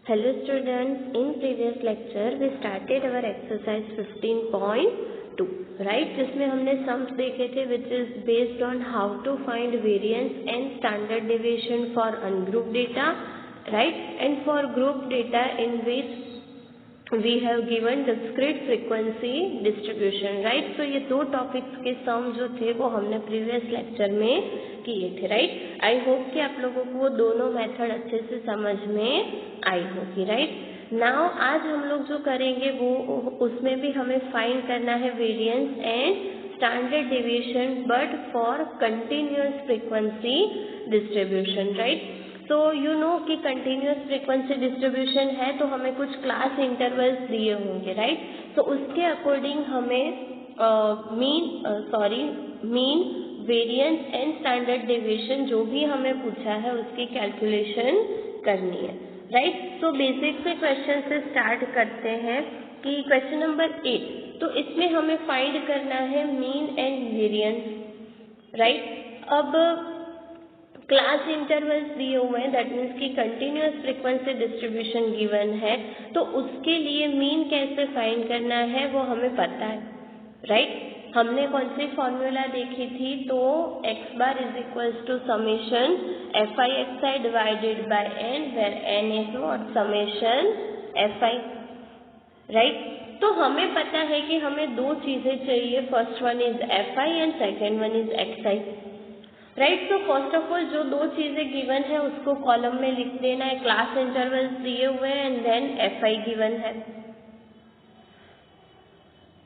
Hello students, in previous lecture we started our exercise 15.2, right? जिसमें हमने sums देखे थे which is based on how to find variance and standard deviation for ungrouped data, right? And for grouped data in which we have given discrete frequency distribution, right? So ये दो topics के सम जो थे वो हमने previous lecture में किए थे, राइट? आई होप कि आप लोगों को वो दोनों मेथड अच्छे से समझ में आई होगी, राइट? नाउ आज हम लोग जो करेंगे वो उसमें भी हमें फाइंड करना है variance and standard deviation but for continuous frequency distribution, right? तो यू नो कि कंटिन्यूअस फ्रीक्वेंसी डिस्ट्रीब्यूशन है तो हमें कुछ क्लास इंटरवल्स दिए होंगे, राइट? तो उसके अकॉर्डिंग हमें mean variance and standard deviation जो भी हमें पूछा है उसकी कैलकुलेशन करनी है, राइट? तो बेसिक से क्वेश्चन से स्टार्ट करते हैं कि क्वेश्चन नंबर 8, तो इसमें हमें फाइंड करना है मीन एंड वेरिएंस, राइट? अब क्लास इंटरवल्स दिए हुए हैं, दैट मीन्स कि कंटिन्यूअस फ्रीक्वेंसी डिस्ट्रीब्यूशन गिवन है, तो उसके लिए मीन कैसे फाइंड करना है वो हमें पता है, राइट? हमने कौन सी फॉर्मूला देखी थी? तो x bar is equals to summation fi xi divided by n where n is what summation fi, right? तो हमें पता है कि हमें दो चीजें चाहिए, first one is fi and second one is xi, right? तो फर्स्ट ऑफ ऑल जो दो चीजें गिवन है उसको कॉलम में लिख देना है, क्लास इंटरवल्स दिए हुए हैं एंड देन fi गिवन है,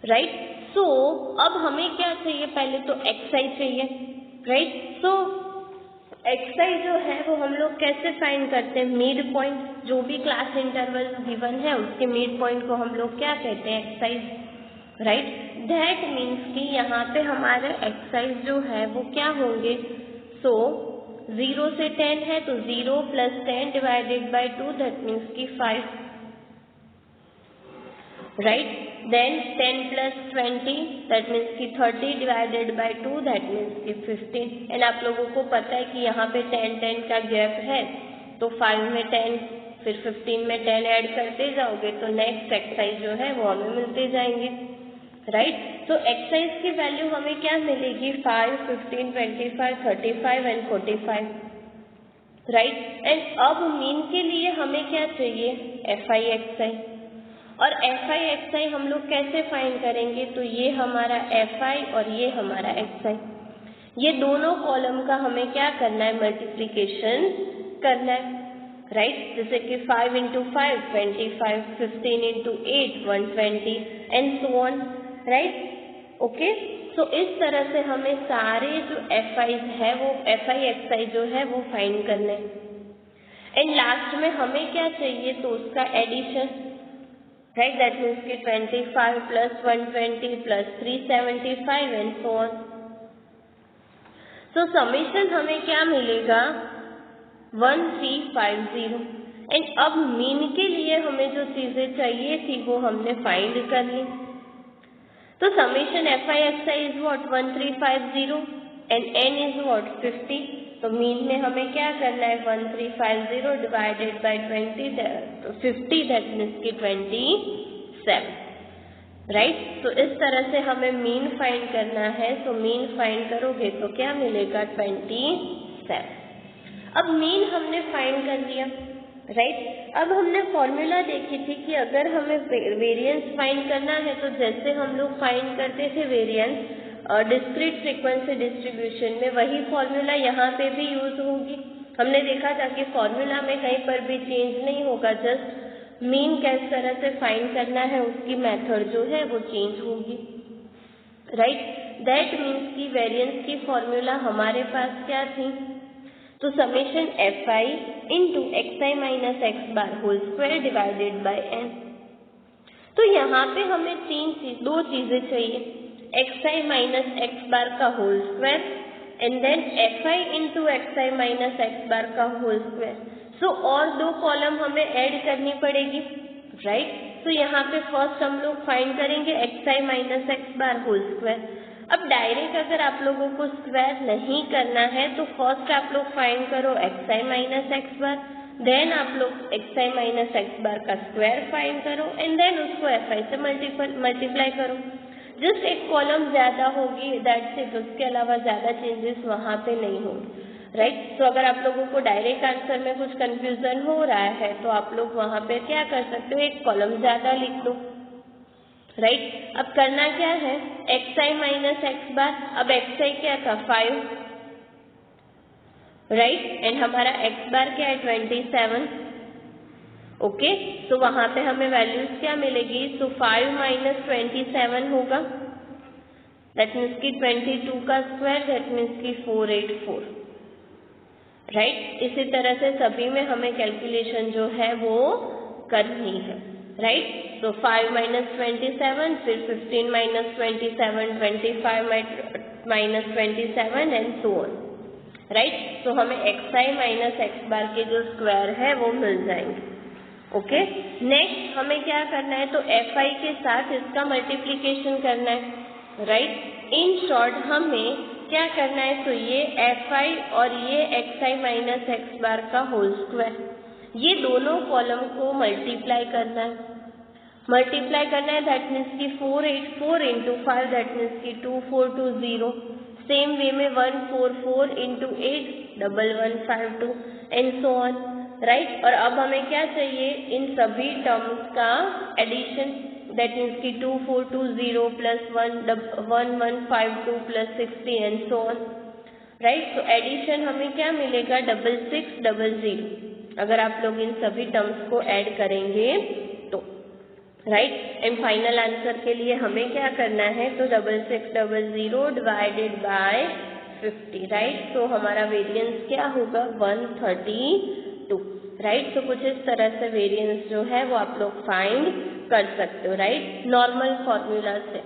राइट? सो अब हमें क्या चाहिए? पहले तो xi चाहिए, राइट? सो xi जो है वो हम लोग कैसे फाइंड करते हैं? मिड पॉइंट, जो भी क्लास इंटरवल गिवन है उसके मिड पॉइंट को हम लोग क्या कहते हैं? xi, right? दैट मीन्स कि यहाँ पे हमारे एक्सरसाइज जो है वो क्या होंगे? सो 0 से 10 है तो 0 plus 10 divided by 2 that means कि 5, right? Then 10 plus 20 that means कि 30 डिवाइडेड बाय 2 दैट मीन्स कि 15। एंड आप लोगों को पता है कि यहाँ पे 10 का गैप है तो 5 में 10 फिर 15 में 10 ऐड करते जाओगे तो नेक्स्ट एक्सरसाइज जो है वो हमें मिलते जाएंगे, राइट? तो एक्सरसाइज की वैल्यू हमें क्या मिलेगी? 5, 15, 25, 35 एंड 45, राइट? एंड अब मीन के लिए हमें क्या चाहिए? fi xi, और fi xi हम लोग कैसे फाइंड करेंगे? तो ये हमारा fi और ये हमारा xi, ये दोनों कॉलम का हमें क्या करना है? मल्टीप्लिकेशन करना है, राइट? जैसे कि 5 into 5 25, 15 into 8 120 and so on, right? Okay, so इस तरह से हमें सारे जो fi's है वो fi xi जो है वो फाइंड करने हैं एंड लास्ट में हमें क्या चाहिए? तो उसका एडिशन, राइट? दैट मीन्स कि 25 plus 120 plus 375 and so on. So summation हमें क्या मिलेगा? 1350 एंड अब मीन के लिए हमें जो चीजें चाहिए थी वो हमने फाइंड कर ली। तो summation fi xi is what? 1350 and n is what? 50। तो मीन में हमें क्या करना है? 1350 डिवाइडेड बाय 50 दैट मीन्स कि 27, राइट? तो इस तरह से हमें मीन फाइंड करना है। तो मीन फाइंड करोगे तो क्या मिलेगा? 27। अब मीन हमने फाइंड कर लिया, राइट? अब हमने फॉर्मूला देखी थी कि अगर हमें वेरिएंस फाइंड करना है तो जैसे हम लोग फाइंड करते थे वेरिएंस डिस्क्रीट फ्रीक्वेंसी डिस्ट्रीब्यूशन में, वही फॉर्मूला यहाँ पे भी यूज होगी। हमने देखा था कि फॉर्मूला में कहीं पर भी चेंज नहीं होगा, जस्ट मीन किस तरह से फाइंड करना है उसकी मेथड जो है वो चेंज होगी, राइट? दैट मीन्स की वेरिएंस की फॉर्मूला हमारे पास क्या थी? तो summation fi into xi minus x bar whole square divided by n। तो यहाँ पे हमें दो चीजें चाहिए, xi माइनस x बार का whole square and then fi into xi minus x bar का होल स्क्वायर। सो और दो कॉलम हमें ऐड करनी पड़ेगी, राइट? तो यहाँ पे फर्स्ट हम लोग फाइंड करेंगे xi minus x bar whole square. अब डायरेक्ट अगर आप लोगों को स्क्वायर नहीं करना है तो फर्स्ट आप लोग फाइंड करो xi माइनस x बार, देन आप लोग एक्स आई माइनस एक्स बार का स्क्वायर फाइंड करो एंड देन उसको एफ आई से मल्टीप्लाई करो। जस्ट एक कॉलम ज्यादा होगी, दैट्स इट, उसके अलावा ज्यादा चेंजेस वहां पे नहीं होंगे, राइट। तो अगर आप लोगों को डायरेक्ट आंसर में कुछ कंफ्यूजन हो रहा है तो आप लोग वहां पे क्या कर सकते हो, एक कॉलम ज्यादा लिख दो, राइट। अब करना क्या है, एक्स आई माइनस एक्स बार, अब एक्स आई क्या था 5, राइट, एंड हमारा एक्स बार क्या है 27, ओके। तो वहां पे हमें वैल्यूज क्या मिलेगी, तो 5 माइनस 27 होगा, दैट मीन्स की 22 का स्क्वायर, दैट मीन्स की 484, राइट। इसी तरह से सभी में हमें कैलकुलेशन जो है वो करनी है, राइट। तो 5 माइनस 27, फिर 15 minus 27, 25 minus 27 and so on, right. तो हमें एक्स आई माइनस एक्स बार के जो स्क्वायर है वो मिल जाएंगे, ओके। नेक्स्ट हमें क्या करना है, तो एफ आई के साथ इसका मल्टीप्लीकेशन करना है, राइट। इन शॉर्ट हमें क्या करना है, तो ये एफ आई और ये एक्स आई माइनस एक्स बार का होल स्क्वायर, ये दोनों कॉलम को मल्टीप्लाई करना है, दैट मीन्स की 484 इंटू 5, दैट मीन्स की 2420, सेम वे में 144 into 8, 1152 and so on, right. और अब हमें क्या चाहिए, इन सभी टर्म्स का एडिशन, दैट मीन्स की 2420 plus 1152 plus 60 and so on, right. तो एडिशन हमें क्या मिलेगा 6600, अगर आप लोग इन सभी टर्म्स को ऐड करेंगे तो, राइट। एंड फाइनल आंसर के लिए हमें क्या करना है, तो 6600 डिवाइडेड बाय 50, राइट। तो हमारा वेरिएंस क्या होगा 132, राइट। तो कुछ इस तरह से वेरिएंस जो है वो आप लोग फाइंड कर सकते हो, राइट, नॉर्मल फॉर्मूला से।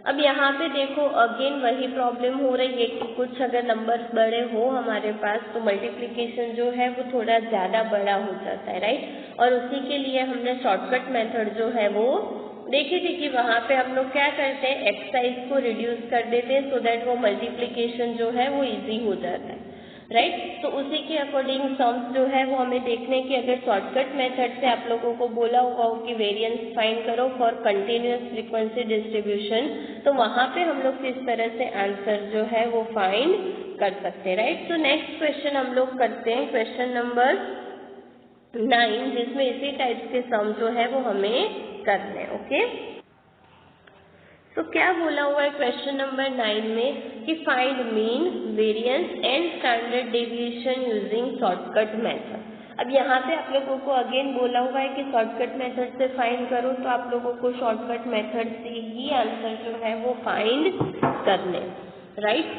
अब यहाँ पे देखो अगेन वही प्रॉब्लम हो रही है कि कुछ अगर नंबर्स बड़े हो हमारे पास तो मल्टीप्लिकेशन जो है वो थोड़ा ज़्यादा बड़ा हो जाता है, राइट। और उसी के लिए हमने शॉर्टकट मेथड जो है वो देखी थी कि वहाँ पे हम लोग क्या करते हैं, एक्सरसाइज को रिड्यूस कर देते हैं सो दैट वो मल्टीप्लिकेशन जो है वो इजी हो जाता है, राइट। तो उसी के अकॉर्डिंग सम्स जो है वो हमें देखने की, अगर शॉर्टकट मेथड से आप लोगों को बोला हुआ हो कि वेरिएंस फाइंड करो फॉर कंटिन्यूअस फ्रीक्वेंसी डिस्ट्रीब्यूशन, तो वहाँ पे हम लोग किस तरह से आंसर जो है वो फाइंड कर सकते हैं, राइट। तो नेक्स्ट क्वेश्चन हम लोग करते हैं, क्वेश्चन नंबर 9, जिसमें इसी टाइप के सम जो है वो हमें करने हैं, ओके। तो क्या बोला हुआ है क्वेश्चन नंबर 9 में कि find mean, variance and standard deviation using shortcut method. अब यहाँ पे आप लोगों को अगेन बोला हुआ है कि शॉर्टकट मेथड से फाइंड करो, तो आप लोगों को शॉर्टकट मेथड से ही आंसर जो है वो फाइंड करने, राइट।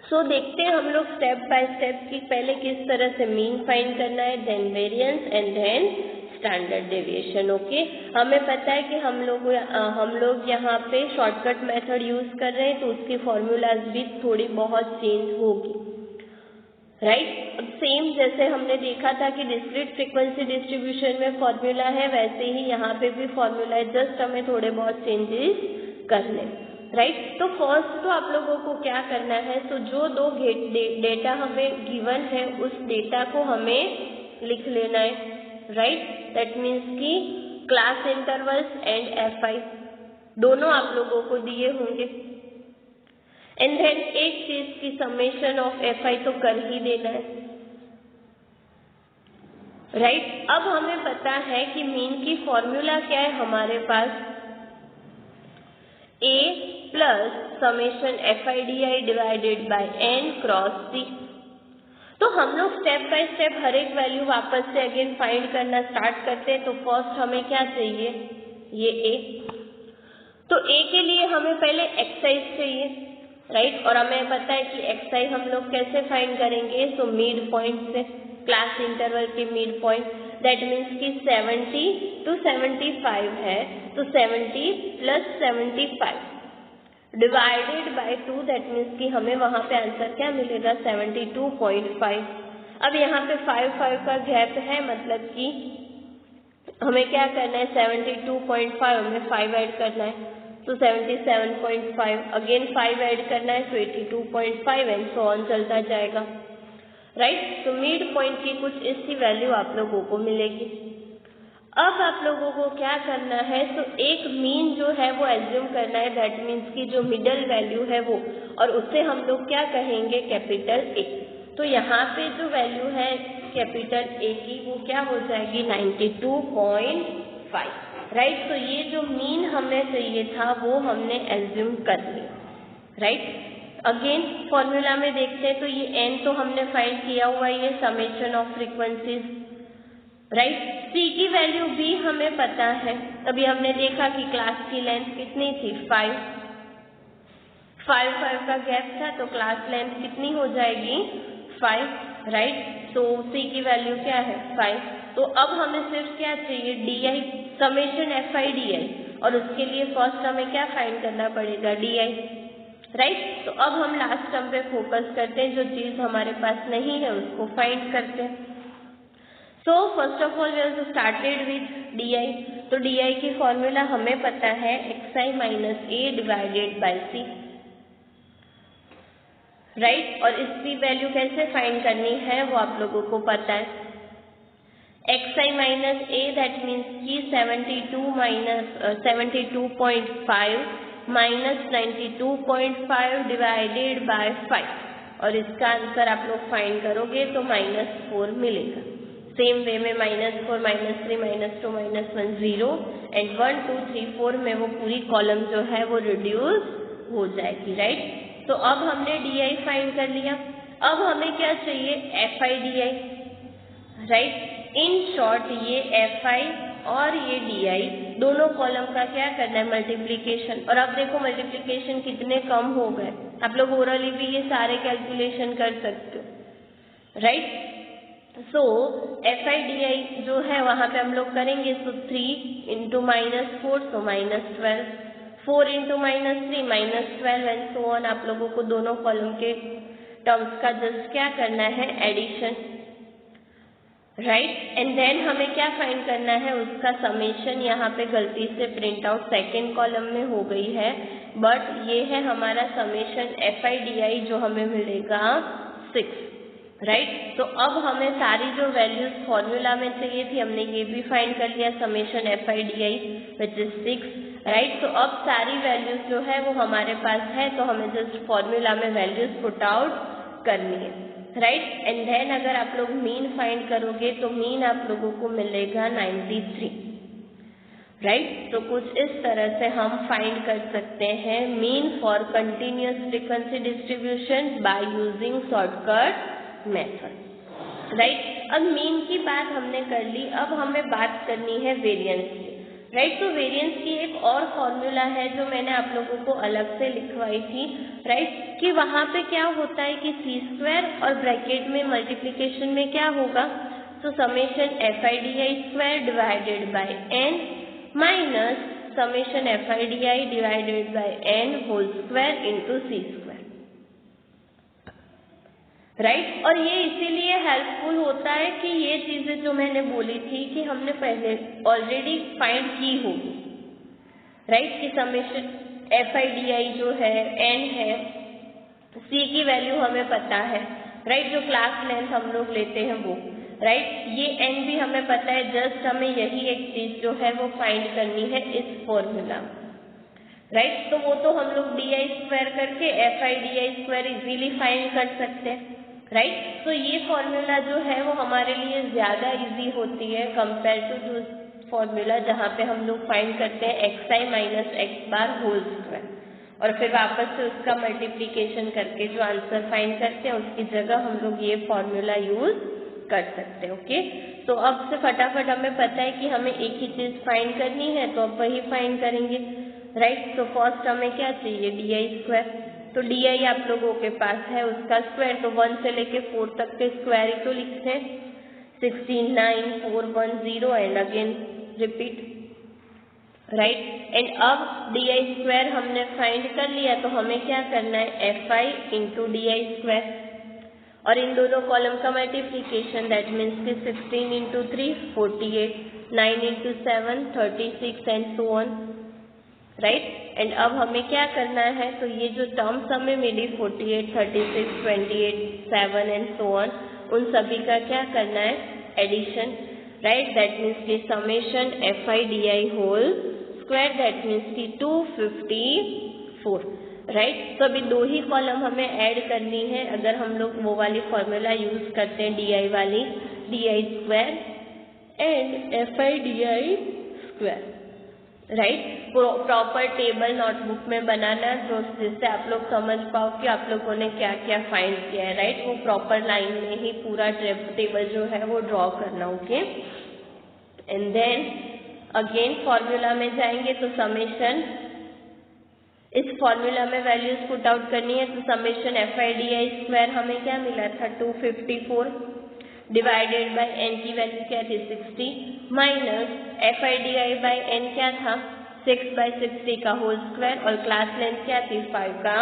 सो देखते हैं हम लोग स्टेप बाय स्टेप कि पहले किस तरह से मीन फाइंड करना है, then variance and then standard deviation, okay. हमें पता है कि हम लोग यहाँ पे शॉर्टकट मेथड यूज कर रहे हैं तो उसकी फॉर्मूलाज भी थोड़ी बहुत चेंज होगी, राइट। अब सेम जैसे हमने देखा था कि डिस्क्रीट फ्रीक्वेंसी डिस्ट्रीब्यूशन में फॉर्मूला है, वैसे ही यहाँ पे भी फॉर्मूला है, जस्ट हमें थोड़े बहुत चेंजेस करने, राइट। तो फर्स्ट तो आप लोगों को क्या करना है, तो जो दो डेटा हमें गिवन है उस डेटा को हमें लिख लेना है, राइट। दैट मीन्स की class intervals and F I दोनों आप लोगों को दिए होंगे, एंड देन एक चीज की समेशन ऑफ एफ आई तो कर ही देना है, राइट। अब हमें पता है कि मीन की फॉर्मूला क्या है हमारे पास, A plus summation F I D I divided by N cross C. तो हम लोग स्टेप बाय स्टेप हर एक वैल्यू वापस से अगेन फाइंड करना स्टार्ट करते हैं। तो फर्स्ट हमें क्या चाहिए, ये ए, तो ए के लिए हमें पहले एक्सरसाइज चाहिए, राइट। और हमें पता है कि एक्सरसाइज हम लोग कैसे फाइंड करेंगे, तो मिड पॉइंट से, क्लास इंटरवल के मिड पॉइंट, दैट मीन्स कि 70 to 75 है, तो 70 plus 75 divided by 2, that means कि हमें वहाँ पे आंसर क्या मिलेगा 72.5। अब यहाँ पे 5 का गैप है, मतलब कि हमें क्या करना है 72.5 हमें 5 ऐड करना है, तो 77.5 अगेन 5 ऐड करना है तो 82.5 एंड सो ऑन चलता जाएगा, राइट। तो मिड पॉइंट की कुछ इसकी वैल्यू आप लोगों को मिलेगी। अब आप लोगों को क्या करना है, तो एक मीन जो है वो एज्यूम करना है, दैट मीन्स की जो मिडल वैल्यू है वो, और उससे हम लोग क्या कहेंगे, कैपिटल ए। तो यहाँ पे जो वैल्यू है कैपिटल ए की वो क्या हो जाएगी, 92.5, राइट। तो ये जो मीन हमें चाहिए था वो हमने एज्यूम कर लिया, राइट। अगेन फॉर्मूला में देखते हैं, तो ये एन तो हमने फाइंड किया हुआ है, ये समेशन ऑफ फ्रीक्वेंसीज, राइट। सी की वैल्यू भी हमें पता है, अभी हमने देखा कि क्लास की लेंथ कितनी थी, 5 का गैप था, तो क्लास लेंथ कितनी हो जाएगी, 5, राइट। तो सी की वैल्यू क्या है, 5। तो अब हमें सिर्फ क्या चाहिए, D I, summation F I D आई, और उसके लिए फर्स्ट हमें क्या फाइंड करना पड़ेगा, डी आई, राइट। तो अब हम लास्ट टर्म पे फोकस करते हैं, जो चीज हमारे पास नहीं है उसको फाइंड करते हैं। So first of all we have started with D I. तो डी आई की फॉर्मूला हमें पता है, X I minus A divided by C, right. और इसकी वैल्यू कैसे फाइंड करनी है वो आप लोगों को पता है, X I minus A that means की 72.5 माइनस 92.5 डिवाइडेड बाय 5, और इसका आंसर आप लोग फाइंड करोगे तो -4 मिलेगा। सेम वे में -4, -3, -2, -1 0 एंड 1 2 3 4 में वो पूरी कॉलम जो है वो रिड्यूस हो जाएगी, राइट। तो अब हमने डी आई फाइंड कर लिया, अब हमें क्या चाहिए, F I D I, right. In short ये एफ आई और ये डी आई दोनों कॉलम का क्या करना है, मल्टीप्लीकेशन। और अब देखो मल्टीप्लीकेशन कितने कम हो गए, आप लोग ओरली भी ये सारे कैलकुलेशन कर सकते हो, right. So F I D आई जो है वहां पे हम लोग करेंगे, तो 3 इंटू -4 तो -12, 4 इंटू -3 -12 एंड सो ऑन। आप लोगों को दोनों कॉलम के टर्म्स का जस्ट क्या करना है, एडिशन, राइट। एंड देन हमें क्या फाइंड करना है, उसका समेशन। यहाँ पे गलती से प्रिंट आउट सेकेंड कॉलम में हो गई है, बट ये है हमारा समेशन एफ आई डी आई जो हमें मिलेगा 6, राइट। तो अब हमें सारी जो वैल्यूज फॉर्मूला में चाहिए थी हमने ये भी फाइंड कर लिया, summation F I D I which is 6, right. तो अब सारी वैल्यूज जो है वो हमारे पास है, तो हमें जस्ट फॉर्मूला में वैल्यूज पुट आउट करनी है, राइट। एंड देन अगर आप लोग मीन फाइंड करोगे तो मीन आप लोगों को मिलेगा 93, राइट। तो कुछ इस तरह से हम फाइंड कर सकते हैं mean for continuous frequency distribution by using shortcut method, right. अब मीन की बात हमने कर ली, अब हमें बात करनी है वेरिएंस की, राइट। तो वेरिएंस की एक और फॉर्मूला है जो मैंने आप लोगों को अलग से लिखवाई थी, राइट। कि वहां पे क्या होता है कि सी स्क्वायर और ब्रैकेट में मल्टीप्लीकेशन में क्या होगा, तो summation F I D I square divided by N minus summation F I D I divided by N whole square into C square, right. और ये इसीलिए हेल्पफुल होता है कि ये चीजें जो मैंने बोली थी कि हमने पहले ऑलरेडी फाइंड की होगी, राइट। कि समेशन एफ आई डी आई जो है एन है, सी की वैल्यू हमें पता है, राइट। जो क्लास लेंथ हम लोग लेते हैं वो, राइट। ये एन भी हमें पता है, जस्ट हमें यही एक चीज जो है वो फाइंड करनी है इस फॉर्मूला, राइट। तो वो तो हम लोग डी आई स्क्वायर करके F I D I square easily find कर सकते हैं, राइट। तो ये फॉर्मूला जो है वो हमारे लिए ज्यादा इजी होती है कंपेयर टू जो फॉर्मूला जहाँ पे हम लोग फाइंड करते हैं X I minus X bar whole square, और फिर वापस से उसका मल्टीप्लीकेशन करके जो आंसर फाइंड करते हैं उसकी जगह हम लोग ये फॉर्मूला यूज कर सकते हैं, ओके। तो अब से फटाफट हमें पता है कि हमें एक ही चीज फाइंड करनी है, तो अब वही फाइंड करेंगे, राइट। तो फर्स्ट हमें क्या चाहिए, डी आई स्क्वायर। तो डी आई आप लोगों के पास है, उसका स्क्वायर तो 1 से लेके 4 तक के स्क्वायर ही तो लिखते हैं, 16 9 4 1 0 and again repeat, right. And अब डी आई स्क्वायर हमने फाइंड कर लिया, तो हमें क्या करना है, F I into D I square, और इन दोनों कॉलम का मल्टीप्लीकेशन, दैट मीन्स कि 16 into 3 48, 9 into 7 36 and so on, right. And अब हमें क्या करना है, तो ये जो टर्म्स हमें मिली 48 36 28 7 एंड सो ऑन, उन सभी का क्या करना है, एडिशन, राइट। दैट मीन्स की summation FI/DI whole square, that means की 254, राइट। तो अभी 2 ही कॉलम हमें ऐड करनी है। अगर हम लोग वो वाली फॉर्मूला यूज करते हैं DI वाली, DI square and FI/DI square, right. Proper table notebook में बनाना, तो जिससे आप लोग समझ पाओ कि आप लोगों ने क्या क्या फाइंड किया है, राइट। वो प्रॉपर लाइन में ही पूरा टेबल जो है वो ड्रॉ करना, okay. And then again formula में जाएंगे तो समेशन, इस फॉर्मूला में वैल्यूज पुट आउट करनी है। तो समेशन FI/DI स्क्वायर हमें क्या मिला था, 254 डिवाइडेड बाय n की वैल्यू क्या थी, 60, माइनस FI/DI बाय n क्या था, 6/60 का होल स्क्वायर, और क्लास लेंथ क्या थी, 5 का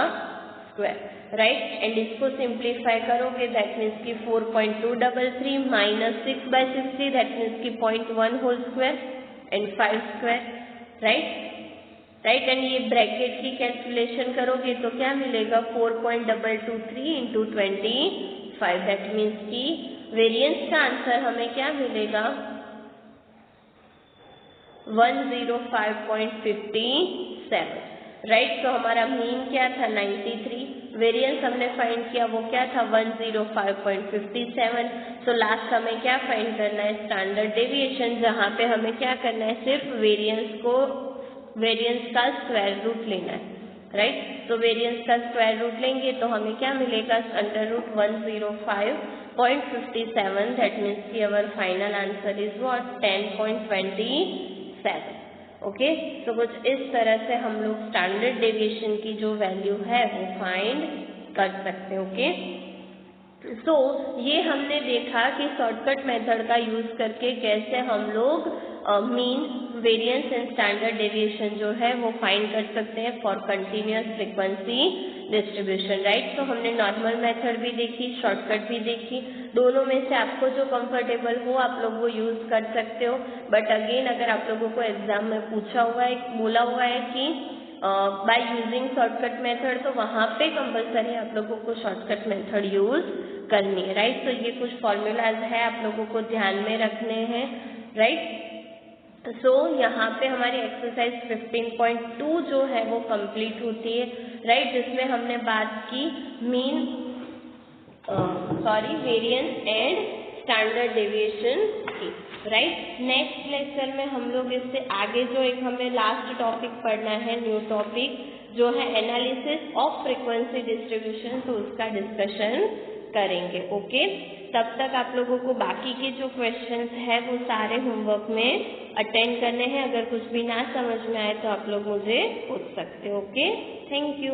स्क्वायर, राइट। एंड इसको सिंप्लीफाई करोगे, दैट मीन्स की 4.233 माइनस 6/60, दैट मीन्स की 0.1 whole square and 5 square, right. And ये ब्रैकेट की कैलकुलेशन करोगे तो क्या मिलेगा, 4.223 इंटू 25, दैट मीन्स की वेरिएंस का आंसर हमें क्या मिलेगा, 105.57, राइट। तो हमारा मीन क्या था, 93, वेरिएंस हमने फाइंड किया वो क्या था, 105.57। सो लास्ट हमें क्या फाइंड करना है, स्टैंडर्ड डेविएशन, जहाँ पे हमें क्या करना है, सिर्फ वेरिएंस का स्क्वायर रूट लेना है, राइट। तो वेरिएंस का स्क्वायर रूट लेंगे तो हमें क्या मिलेगा, √105.57, दैट मीन्स की our final answer is what, 10.27, okay. तो कुछ इस तरह से हम लोग स्टैंडर्ड डेविएशन की जो वैल्यू है वो फाइंड कर सकते हैं, ओके। तो ये हमने देखा कि शॉर्टकट मेथड का यूज करके कैसे हम लोग mean, variance and standard deviation जो है वो फाइंड कर सकते हैं for continuous frequency distribution, right. तो हमने नॉर्मल मेथड भी देखी, शॉर्टकट भी देखी, दोनों में से आपको जो कंफर्टेबल हो आप लोग वो यूज कर सकते हो। बट अगेन अगर आप लोगों को एग्जाम में पूछा हुआ है, बोला हुआ है कि बाय यूजिंग शॉर्टकट मेथड, तो वहाँ पे कंपल्सरी आप लोगों को शॉर्टकट मेथड यूज करनी है, राइट। तो ये कुछ फॉर्मूलाज है आप लोगों को ध्यान में रखने हैं, राइट। सो यहाँ पे हमारी एक्सरसाइज 15.2 जो है वो कंप्लीट होती है, राइट, जिसमें हमने बात की mean, variance and standard deviation की, राइट। नेक्स्ट लेक्चर में हम लोग इससे आगे जो एक हमें लास्ट टॉपिक पढ़ना है, न्यू टॉपिक जो है एनालिसिस ऑफ फ्रीक्वेंसी डिस्ट्रीब्यूशन, तो उसका डिस्कशन करेंगे, ओके। तब तक आप लोगों को बाकी के जो क्वेश्चंस है वो सारे होमवर्क में अटेंड करने हैं। अगर कुछ भी ना समझ में आए तो आप लोग मुझे पूछ सकते हो, ओके। Thank you.